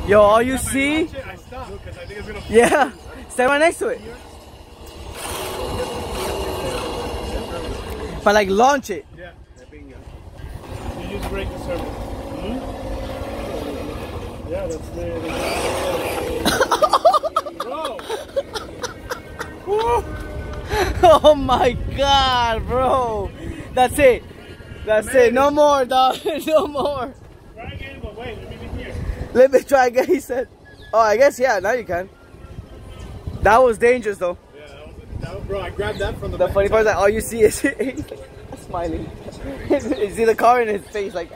Yo, all you see? I stopped because I think it's gonna. Yeah. Stay right next to it. But like launch it. Yeah. You use brake to serve it. Yeah, that's the. Bro. Oh my God, bro. That's it. That's it. No more, dog. No more. Try again, but wait, let me be here. Let me try again, he said. Oh, I guess, yeah, now you can. That was dangerous, though. Yeah, bro, I grabbed that from the The funny part is that all you see is smiling. You see the car in his face, like.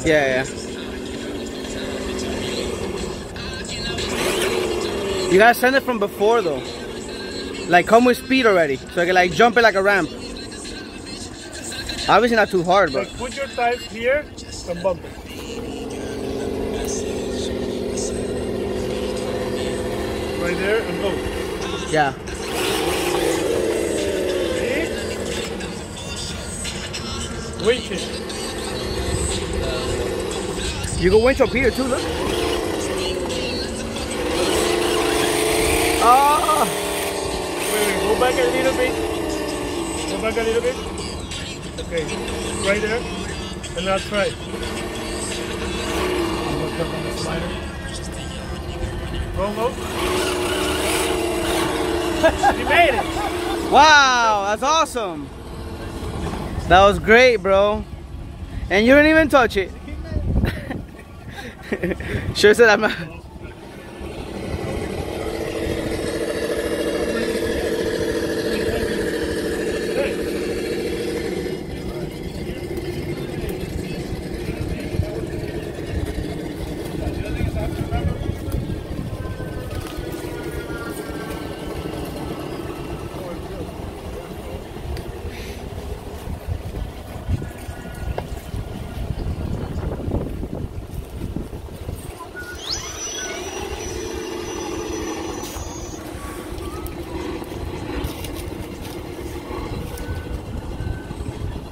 Yeah. You gotta send it from before though. Like come with speed already. So I can like jump it like a ramp. Obviously not too hard, but like, put your thighs here and bump it. Right there and go. yeah. See? Winch it. You can winch up here too, look. Oh! Wait, go back a little bit. Go back a little bit. Okay, right there. And now try. Look up on the slider. Go. You made it! Wow, that's awesome. That was great, bro. And you didn't even touch it. Sure said I'm not.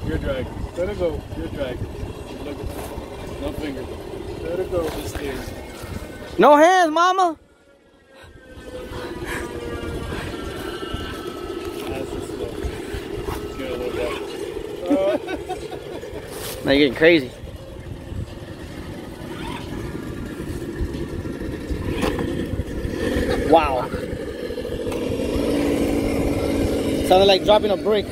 Your drag. Let it go. Your drag. Look at that. No finger. Let it go. Just stay. No hands, mama. That's just slow. Get a little back. Now you're getting crazy. Wow. Sounded like dropping a brick.